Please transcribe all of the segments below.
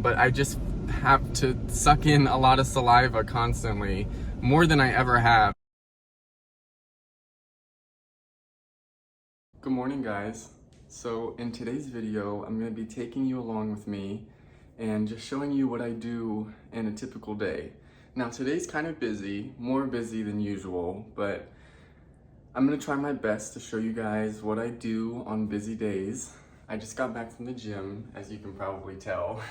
but I just have to suck in a lot of saliva constantly, more than I ever have. Good morning, guys. So in today's video, I'm going to be taking you along with me and just showing you what I do in a typical day. Now today's kind of busy, more busy than usual, but I'm going to try my best to show you guys what I do on busy days. I just got back from the gym, as you can probably tell,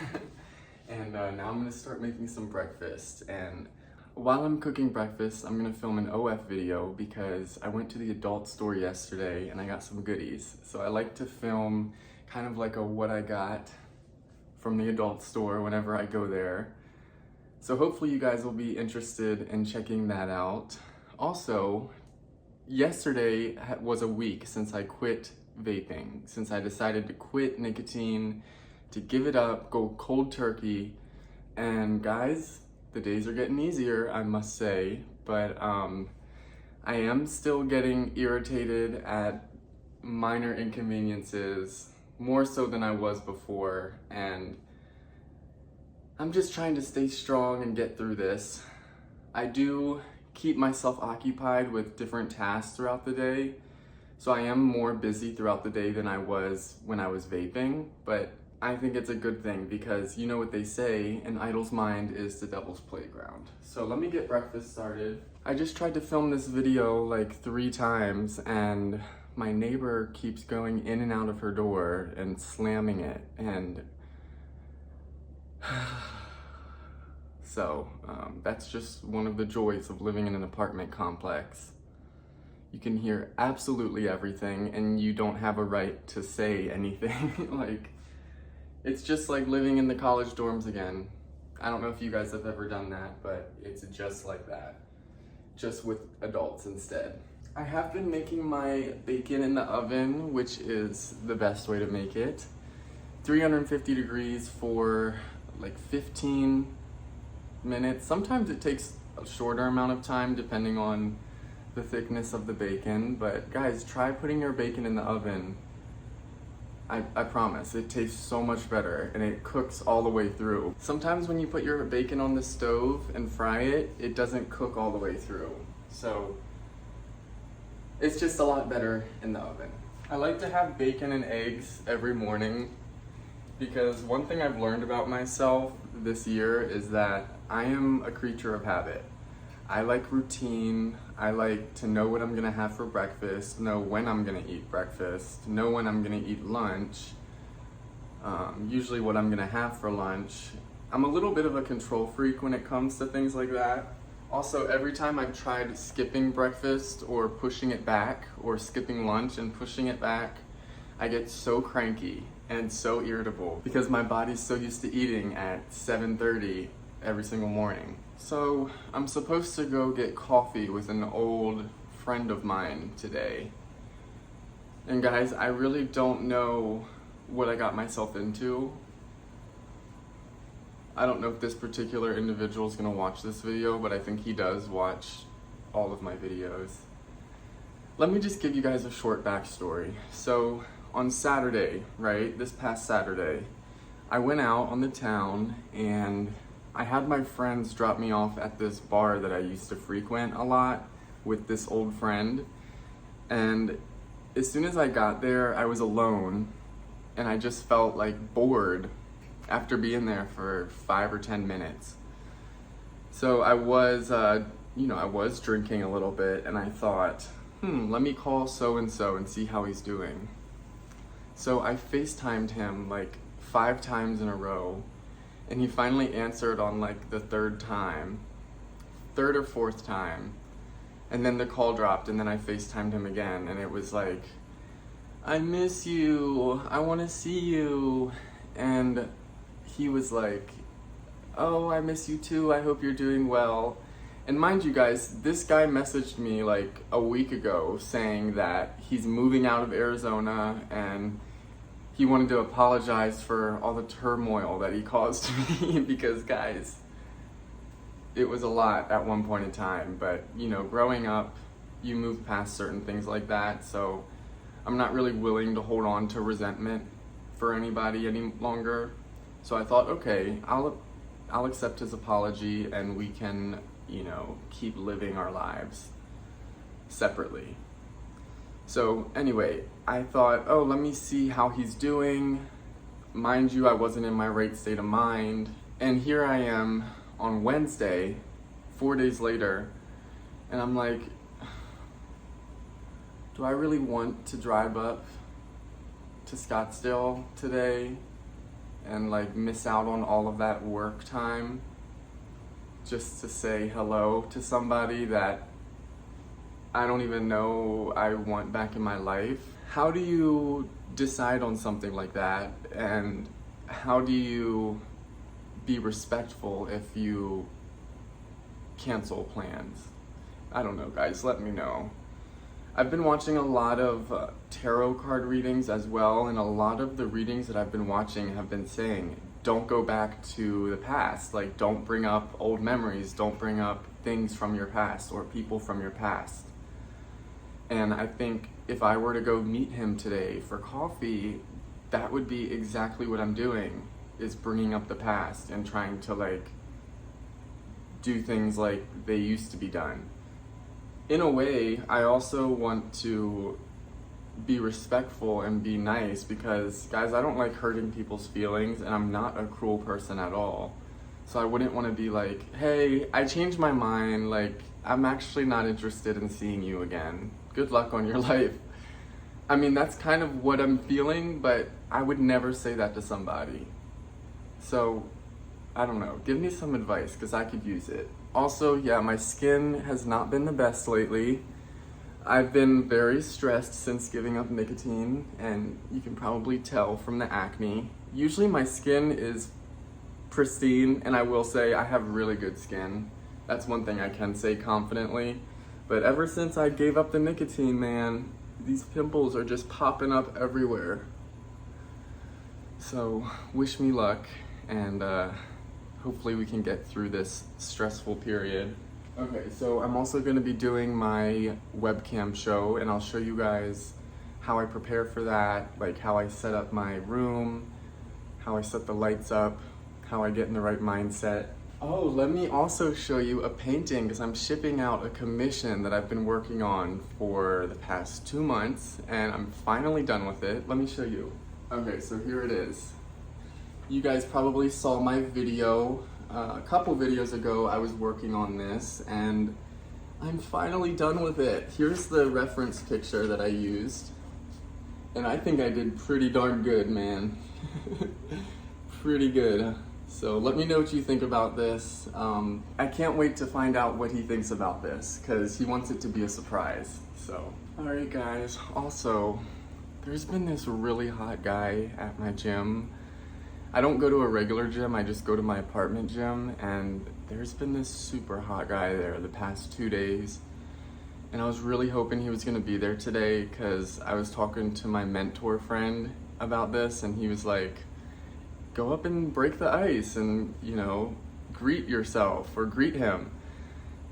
and now I'm going to start making some breakfast. And while I'm cooking breakfast, I'm going to film an OF video because I went to the adult store yesterday and I got some goodies. So I like to film kind of like a what I got from the adult store whenever I go there. So hopefully you guys will be interested in checking that out. Also, yesterday was a week since I quit vaping, since I decided to quit nicotine, to give it up, go cold turkey. And guys, the days are getting easier, I must say, but I am still getting irritated at minor inconveniences, more so than I was before, and I'm just trying to stay strong and get through this. I do keep myself occupied with different tasks throughout the day, so I am more busy throughout the day than I was when I was vaping, but I think it's a good thing because you know what they say, an idle's mind is the devil's playground. So let me get breakfast started. I just tried to film this video like 3 times and my neighbor keeps going in and out of her door and slamming it, and so that's just one of the joys of living in an apartment complex. You can hear absolutely everything and you don't have a right to say anything. Like, it's just like living in the college dorms again. I don't know if you guys have ever done that, but it's just like that, just with adults instead. I have been making my bacon in the oven, which is the best way to make it. 350 degrees for like 15 minutes. Sometimes it takes a shorter amount of time depending on the thickness of the bacon, but guys, try putting your bacon in the oven. I promise, it tastes so much better and it cooks all the way through. Sometimes when you put your bacon on the stove and fry it, it doesn't cook all the way through. So it's just a lot better in the oven. I like to have bacon and eggs every morning because one thing I've learned about myself this year is that I am a creature of habit. I like routine. I like to know what I'm gonna have for breakfast, know when I'm gonna eat breakfast, know when I'm gonna eat lunch, usually what I'm gonna have for lunch. I'm a little bit of a control freak when it comes to things like that. Also, every time I've tried skipping breakfast or pushing it back, or skipping lunch and pushing it back, I get so cranky and so irritable because my body's so used to eating at 7:30 every single morning. So I'm supposed to go get coffee with an old friend of mine today. And guys, I really don't know what I got myself into. I don't know if this particular individual is gonna watch this video, but I think he does watch all of my videos. Let me just give you guys a short backstory. So on Saturday, right, this past Saturday, I went out on the town and I had my friends drop me off at this bar that I used to frequent a lot with this old friend. And as soon as I got there, I was alone and I just felt like bored after being there for 5 or 10 minutes. So I was, I was drinking a little bit and I thought, let me call so-and-so and see how he's doing. So I FaceTimed him like 5 times in a row. And he finally answered on like the 3rd or 4th time. And then the call dropped and then I FaceTimed him again and it was like, I miss you, I wanna see you. And he was like, oh, I miss you too, I hope you're doing well. And mind you guys, this guy messaged me like a week ago saying that he's moving out of Arizona and he wanted to apologize for all the turmoil that he caused me because guys, it was a lot at one point in time, but you know, growing up, you move past certain things like that, so I'm not really willing to hold on to resentment for anybody any longer. So I thought, okay, I'll accept his apology and we can, you know, keep living our lives separately. So anyway, I thought, oh, let me see how he's doing. Mind you, I wasn't in my right state of mind. And here I am on Wednesday, 4 days later, and I'm like, do I really want to drive up to Scottsdale today and like miss out on all of that work time just to say hello to somebody that I don't even know I want back in my life? How do you decide on something like that? And how do you be respectful if you cancel plans? I don't know, guys, let me know. I've been watching a lot of tarot card readings as well, and a lot of the readings that I've been watching have been saying, don't go back to the past. Like, don't bring up old memories, don't bring up things from your past or people from your past. And I think if I were to go meet him today for coffee, that would be exactly what I'm doing, is bringing up the past and trying to like do things like they used to be done. In a way, I also want to be respectful and be nice because, guys, I don't like hurting people's feelings and I'm not a cruel person at all. So I wouldn't want to be like, hey, I changed my mind, like, I'm actually not interested in seeing you again. Good luck on your life. I mean, that's kind of what I'm feeling, but I would never say that to somebody. So, I don't know, give me some advice because I could use it. Also, yeah, my skin has not been the best lately. I've been very stressed since giving up nicotine, and you can probably tell from the acne. Usually my skin is pristine, and I will say I have really good skin. That's one thing I can say confidently. But ever since I gave up the nicotine, man, these pimples are just popping up everywhere. So, wish me luck, and hopefully we can get through this stressful period. Okay, so I'm also going to be doing my webcam show, and I'll show you guys how I prepare for that, like how I set up my room, how I set the lights up, how I get in the right mindset. Oh, let me also show you a painting because I'm shipping out a commission that I've been working on for the past 2 months, and I'm finally done with it. Let me show you. Okay, so here it is. You guys probably saw my video a couple videos ago. I was working on this and I'm finally done with it. Here's the reference picture that I used, and I think I did pretty darn good, man. Pretty good. So let me know what you think about this. I can't wait to find out what he thinks about this because he wants it to be a surprise. So, alright guys, also, there's been this really hot guy at my gym. I don't go to a regular gym, I just go to my apartment gym, and there's been this super hot guy there the past 2 days. And I was really hoping he was gonna be there today because I was talking to my mentor friend about this, and he was like, go up and break the ice and, you know, greet yourself or greet him.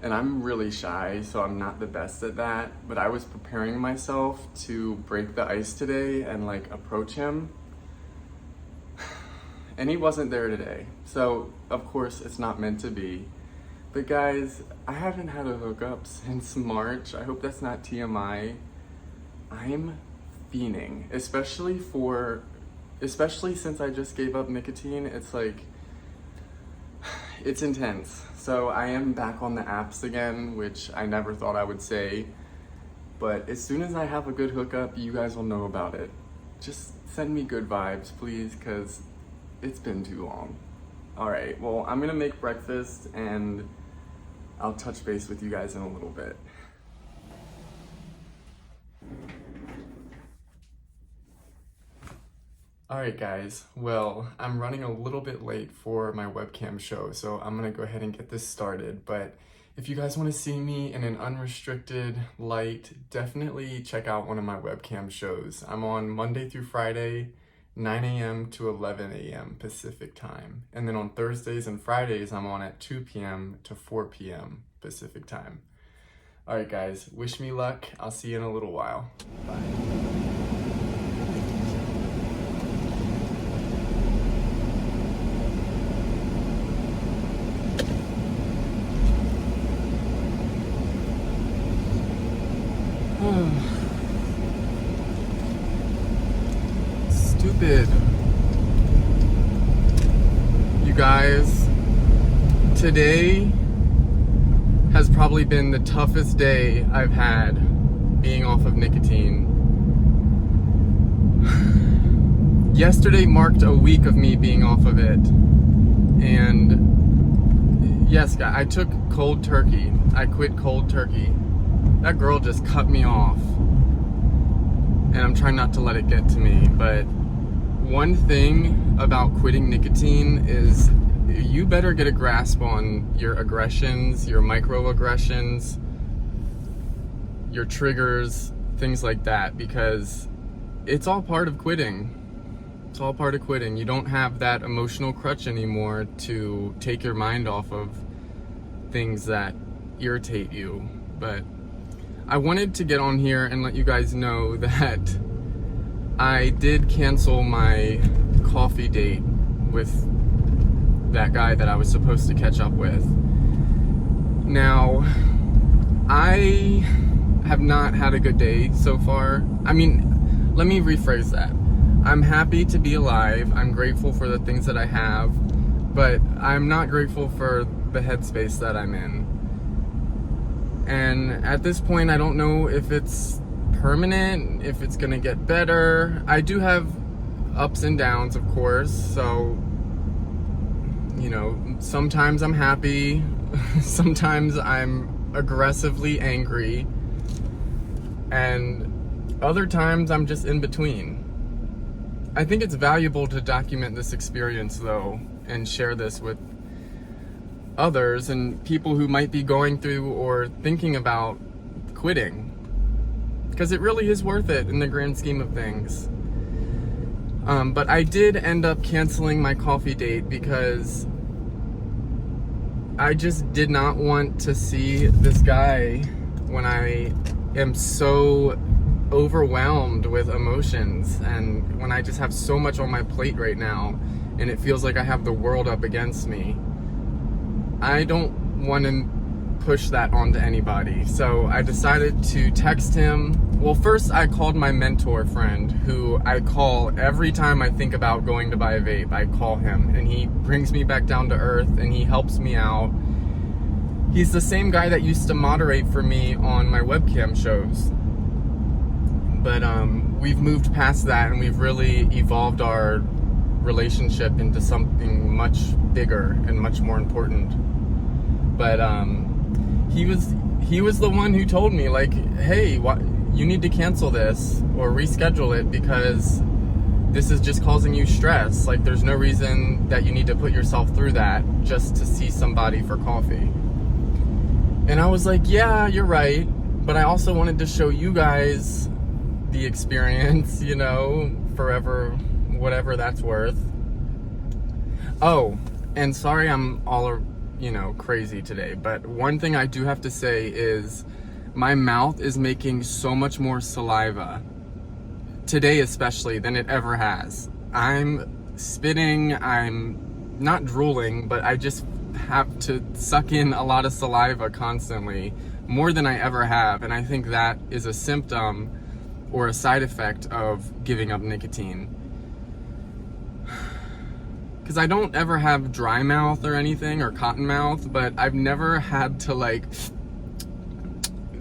And I'm really shy, so I'm not the best at that, but I was preparing myself to break the ice today and like approach him. And he wasn't there today. So, of course, it's not meant to be. But guys, I haven't had a hookup since March. I hope that's not TMI. I'm fiending, especially since I just gave up nicotine. It's like, it's intense. So I am back on the apps again, which I never thought I would say. But as soon as I have a good hookup, you guys will know about it. Just send me good vibes, please, because it's been too long. All right, well, I'm gonna make breakfast and I'll touch base with you guys in a little bit. All right, guys, well, I'm running a little bit late for my webcam show, so I'm gonna go ahead and get this started. But if you guys wanna see me in an unrestricted light, definitely check out one of my webcam shows. I'm on Monday through Friday, 9 a.m. to 11 a.m. Pacific time. And then on Thursdays and Fridays, I'm on at 2 p.m. to 4 p.m. Pacific time. All right, guys, wish me luck. I'll see you in a little while. Bye. guys, today has probably been the toughest day I've had being off of nicotine. Yesterday marked a week of me being off of it, and yes, guys, I took cold turkey. I quit cold turkey. That girl just cut me off, and I'm trying not to let it get to me, but one thing about quitting nicotine is you better get a grasp on your aggressions, your microaggressions, your triggers, things like that, because it's all part of quitting. It's all part of quitting. You don't have that emotional crutch anymore to take your mind off of things that irritate you. But I wanted to get on here and let you guys know that I did cancel my coffee date with that guy that I was supposed to catch up with. Now, I have not had a good day so far. I mean, let me rephrase that. I'm happy to be alive. I'm grateful for the things that I have, but I'm not grateful for the headspace that I'm in. And at this point, I don't know if it's permanent, if it's gonna get better. I do have ups and downs, of course, so, you know, sometimes I'm happy, sometimes I'm aggressively angry, and other times I'm just in between. I think it's valuable to document this experience, though, and share this with others and people who might be going through or thinking about quitting, because it really is worth it in the grand scheme of things. But I did end up canceling my coffee date because I just did not want to see this guy when I am so overwhelmed with emotions, and when I just have so much on my plate right now and it feels like I have the world up against me. I don't want to push that onto anybody, so I decided to text him. Well, first I called my mentor friend, who I call every time I think about going to buy a vape. I call him, and he brings me back down to earth, and he helps me out. He's the same guy that used to moderate for me on my webcam shows. But we've moved past that, and we've really evolved our relationship into something much bigger and much more important. But he was the one who told me, like, hey, you need to cancel this or reschedule it because this is just causing you stress. Like, there's no reason that you need to put yourself through that just to see somebody for coffee. And I was like, yeah, you're right, but I also wanted to show you guys the experience, you know, forever, whatever that's worth. Oh, and sorry I'm all, you know, crazy today, but one thing I do have to say is my mouth is making so much more saliva today, especially, than it ever has. I'm spitting, I'm not drooling, but I just have to suck in a lot of saliva constantly, more than I ever have, and I think that is a symptom or a side effect of giving up nicotine. Because I don't ever have dry mouth or anything, or cotton mouth, but I've never had to, like,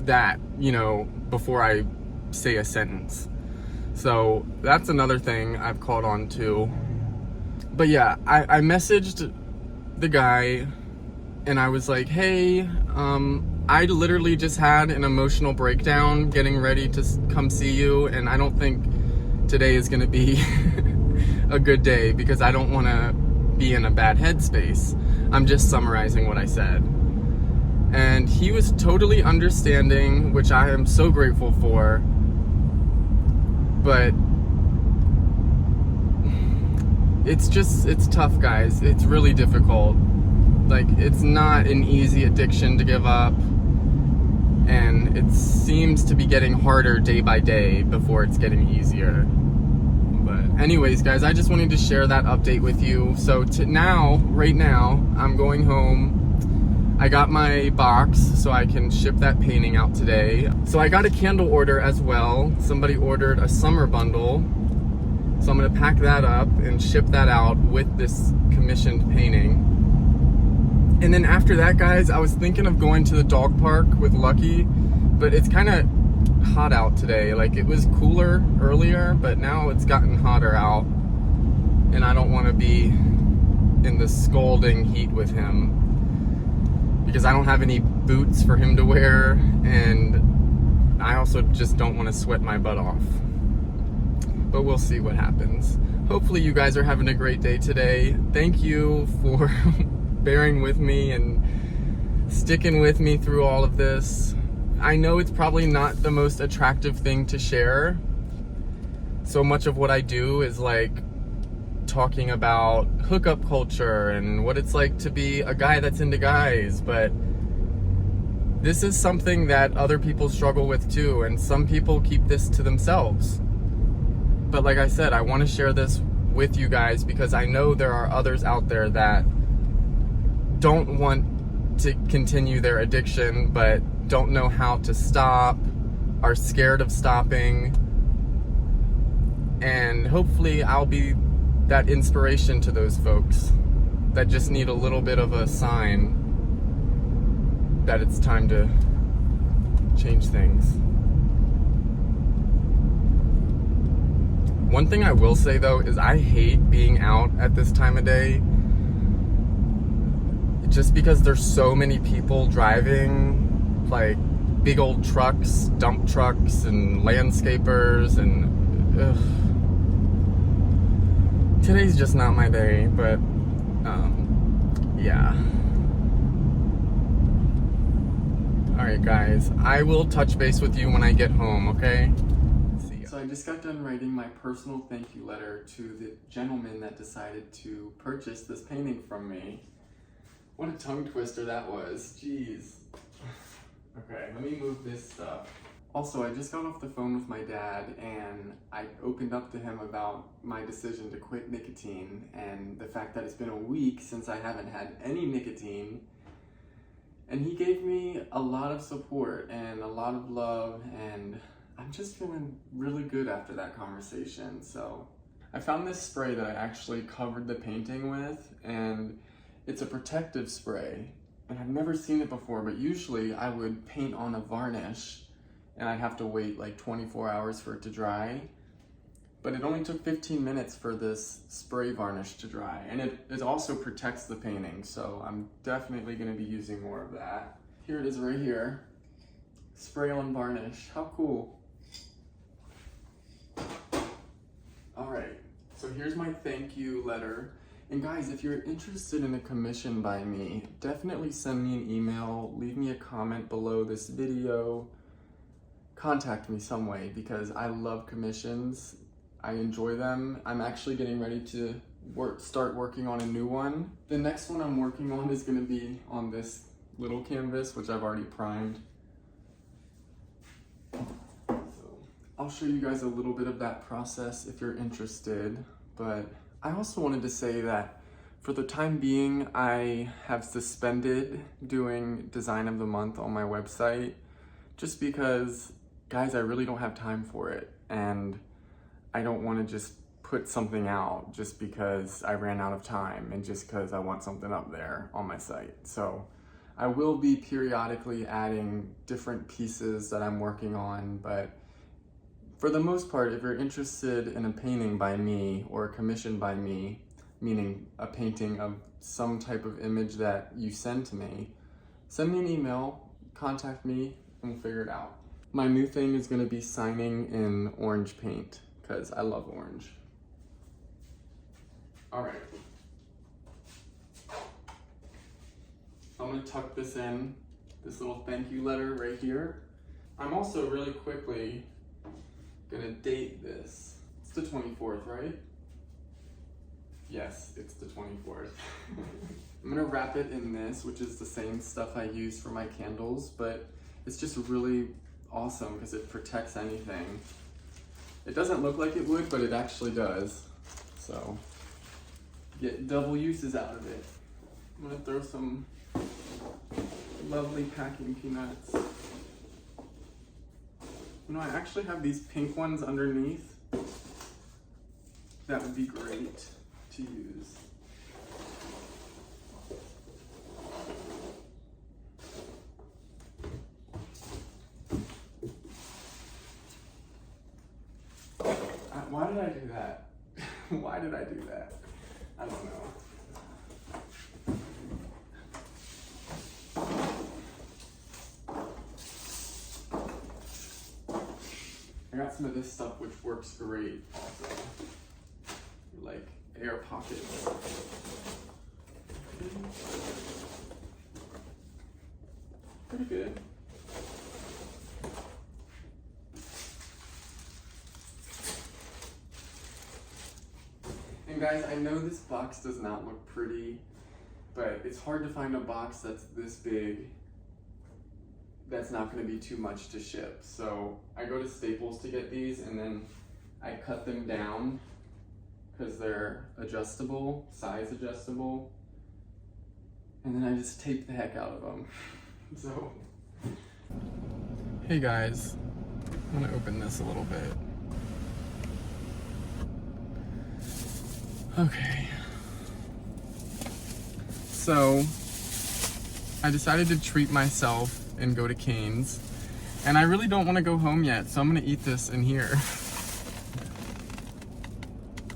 that, you know, before I say a sentence. So that's another thing I've caught on to. But yeah, I messaged the guy and I was like, hey, I literally just had an emotional breakdown getting ready to come see you, and I don't think today is gonna be a good day because I don't wanna be in a bad headspace. I'm just summarizing what I said. And he was totally understanding, which I am so grateful for, but it's tough, guys. It's really difficult. Like, it's not an easy addiction to give up, and it seems to be getting harder day by day before it's getting easier. But anyways, guys, I just wanted to share that update with you. So right now, I'm going home. I got my box so I can ship that painting out today. So I got a candle order as well. Somebody ordered a summer bundle, So I'm gonna pack that up and ship that out with this commissioned painting. And then after that, guys, I was thinking of going to the dog park with Lucky, but it's kind of hot out today. Like, it was cooler earlier, but now it's gotten hotter out, and I don't want to be in the scalding heat with him because I don't have any boots for him to wear, and I also just don't want to sweat my butt off. But we'll see what happens. Hopefully you guys are having a great day today. Thank you for bearing with me and sticking with me through all of this. I know it's probably not the most attractive thing to share. So much of what I do is like talking about hookup culture and what it's like to be a guy that's into guys, but this is something that other people struggle with too, and some people keep this to themselves. But like I said, I want to share this with you guys because I know there are others out there that don't want to continue their addiction but don't know how to stop, are scared of stopping, and hopefully I'll be that inspiration to those folks that just need a little bit of a sign that it's time to change things. One thing I will say though is I hate being out at this time of day just because there's so many people driving, like big old trucks, dump trucks, and landscapers, and today's just not my day, but yeah. Alright guys, I will touch base with you when I get home, okay? See ya. So I just got done writing my personal thank you letter to the gentleman that decided to purchase this painting from me. What a tongue twister that was, jeez. Okay, let me move this stuff. Also, I just got off the phone with my dad and I opened up to him about my decision to quit nicotine and the fact that it's been a week since I haven't had any nicotine. And he gave me a lot of support and a lot of love, and I'm just feeling really good after that conversation. So I found this spray that I actually covered the painting with, and it's a protective spray. And I've never seen it before, but usually I would paint on a varnish and I'd have to wait like 24 hours for it to dry. But it only took 15 minutes for this spray varnish to dry. And it also protects the painting, so I'm definitely gonna be using more of that. Here it is right here. Spray on varnish, how cool. All right, so here's my thank you letter. And guys, if you're interested in a commission by me, definitely send me an email, leave me a comment below this video, contact me some way because I love commissions. I enjoy them. I'm actually getting ready to start working on a new one. The next one I'm working on is gonna be on this little canvas, which I've already primed. So I'll show you guys a little bit of that process if you're interested. But I also wanted to say that for the time being, I have suspended doing Design of the Month on my website just because, guys, I really don't have time for it. And I don't want to just put something out just because I ran out of time and just because I want something up there on my site. So I will be periodically adding different pieces that I'm working on, but for the most part, if you're interested in a painting by me or a commission by me, meaning a painting of some type of image that you send to me, send me an email, contact me, and we'll figure it out. My new thing is going to be signing in orange paint because I love orange. All right. I'm going to tuck this in, this little thank you letter right here. I'm also really quickly gonna date this. It's the 24th, right? Yes, it's the 24th. I'm gonna wrap it in this, which is the same stuff I use for my candles, but it's just really awesome because it protects anything. It doesn't look like it would, but it actually does. So, get double uses out of it. I'm gonna throw some lovely packing peanuts. You know, I actually have these pink ones underneath. that would be great to use. Why did I do that? Why did I do that? I don't know. I got some of this stuff which works great also. Like air pockets. Pretty good. And guys, I know this box does not look pretty, but it's hard to find a box that's this big that's not going to be too much to ship. So I go to Staples to get these, and then I cut them down because they're adjustable, size adjustable, and then I just tape the heck out of them. So, hey guys, I'm gonna open this a little bit. Okay, so I decided to treat myself and go to Cane's, and I really don't want to go home yet, so I'm gonna eat this in here.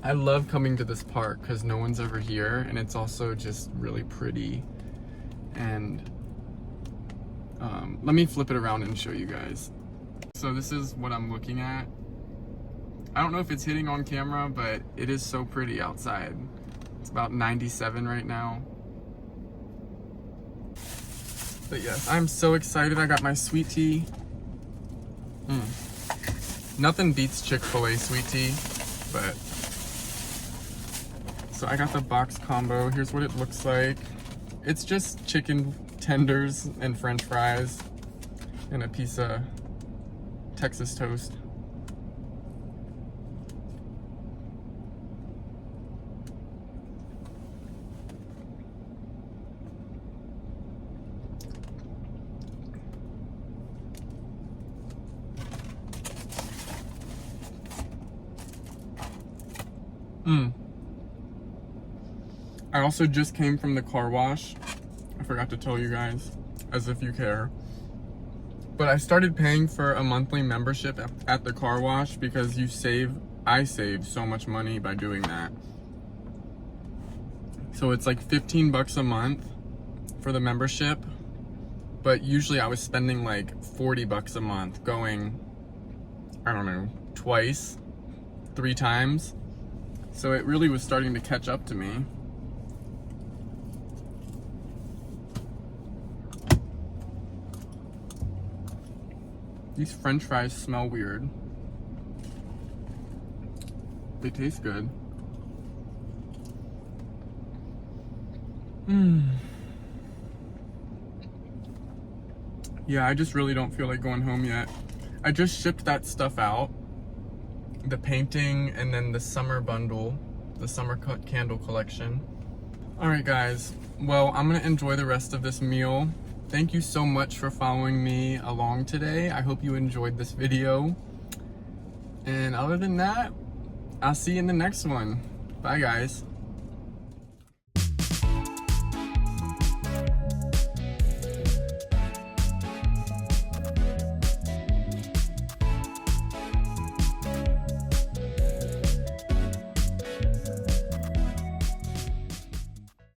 I love coming to this park because no one's ever here, and it's also just really pretty. And let me flip it around and show you guys. So this is what I'm looking at. I don't know if it's hitting on camera, but it is so pretty outside. It's about 97 right now. But yes, I'm so excited. I got my sweet tea. Nothing beats Chick-fil-A sweet tea, but so I got the box combo. Here's what it looks like. It's just chicken tenders and French fries and a piece of Texas toast. I also just came from the car wash. I forgot to tell you guys, as if you care. But I started paying for a monthly membership at the car wash because I save so much money by doing that. So it's like 15 bucks a month for the membership, but usually I was spending like 40 bucks a month going, I don't know, twice, 3 times. So it really was starting to catch up to me. These French fries smell weird. They taste good. Yeah, I just really don't feel like going home yet. I just shipped that stuff out. The painting and then the summer bundle, the summer candle collection. All right, guys. Well, I'm gonna enjoy the rest of this meal. Thank you so much for following me along today. I hope you enjoyed this video. And other than that, I'll see you in the next one. Bye, guys.